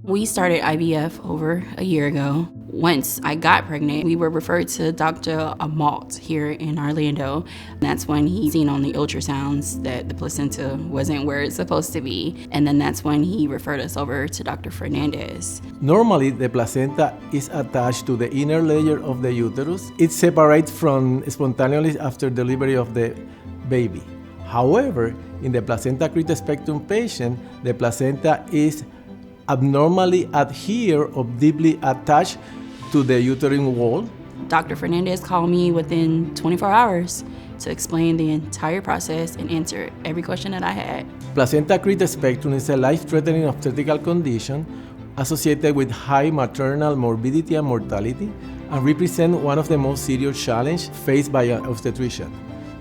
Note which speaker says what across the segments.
Speaker 1: We started IVF over a year ago. Once I got pregnant, we were referred to Dr. Amalt here in Orlando. That's when he seen on the ultrasounds that the placenta wasn't where it's supposed to be. And then that's when he referred us over to Dr. Fernandez.
Speaker 2: Normally, the placenta is attached to the inner layer of the uterus. It separates from spontaneously after delivery of the baby. However, in the placenta Accreta spectrum patient, the placenta is abnormally adhere or deeply attached to the uterine wall.
Speaker 1: Dr. Fernandez called me within 24 hours to explain the entire process and answer every question that I had.
Speaker 2: Placenta Accreta spectrum is a life-threatening obstetrical condition associated with high maternal morbidity and mortality and represent one of the most serious challenges faced by an obstetrician.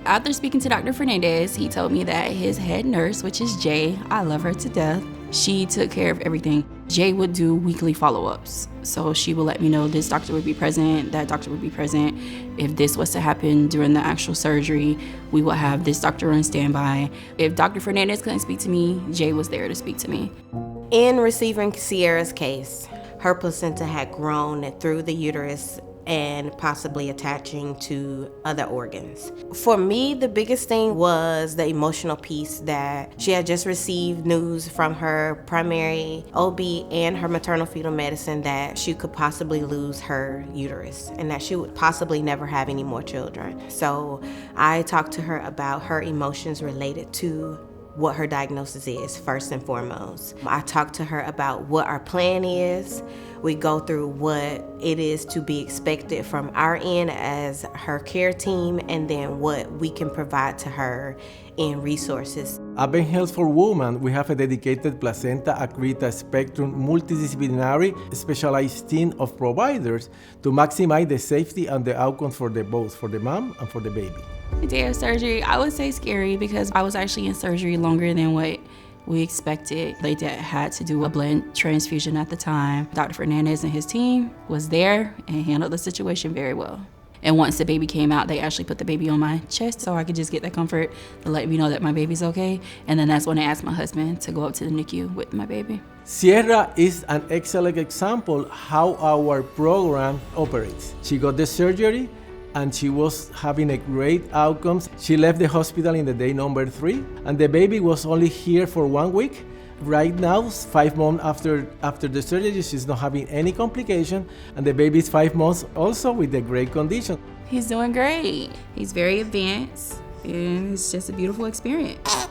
Speaker 1: After speaking to Dr. Fernandez, he told me that his head nurse, which is Jay, I love her to death, she took care of everything. Jay would do weekly follow-ups. So she would let me know this doctor would be present, that doctor would be present. If this was to happen during the actual surgery, we would have this doctor on standby. If Dr. Fernandez couldn't speak to me, Jay was there to speak to me.
Speaker 3: In receiving Cierra's case, her placenta had grown through the uterus and possibly attaching to other organs. For me, the biggest thing was the emotional piece that she had just received news from her primary OB and her maternal fetal medicine that she could possibly lose her uterus and that she would possibly never have any more children. So I talked to her about her emotions related to what her diagnosis is, first and foremost. I talked to her about what our plan is. We go through what it is to be expected from our end as her care team, and then what we can provide to her in resources.
Speaker 2: AdventHealth for Women, we have a dedicated Placenta Accreta spectrum multidisciplinary specialized team of providers to maximize the safety and the outcomes for both for the mom and for the baby.
Speaker 1: The day of surgery, I would say scary because I was actually in surgery longer than what we expected. They had to do a blood transfusion at the time. Dr. Fernandez and his team was there and handled the situation very well. And once the baby came out, they actually put the baby on my chest so I could just get that comfort to let me know that my baby's okay. And then that's when I asked my husband to go up to the NICU with my baby.
Speaker 2: Cierra is an excellent example how our program operates. She got the surgery and she was having a great outcomes. She left the hospital in the day number 3, and the baby was only here for 1 week. Right now, 5 months after the surgery, she's not having any complication, and the baby is 5 months also with a great condition.
Speaker 1: He's doing great. He's very advanced, and it's just a beautiful experience.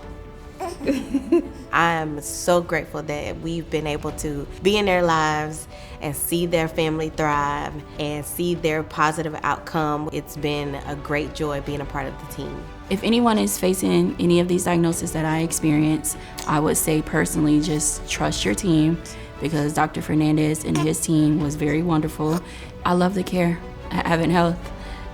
Speaker 3: I am so grateful that we've been able to be in their lives and see their family thrive and see their positive outcome. It's been a great joy being a part of the team.
Speaker 1: If anyone is facing any of these diagnoses that I experienced, I would say personally just trust your team because Dr. Fernandez and his team was very wonderful. I love the care at AdventHealth.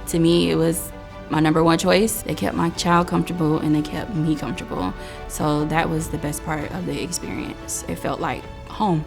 Speaker 1: To me, it was my number one choice. They kept my child comfortable and they kept me comfortable. So that was the best part of the experience. It felt like home.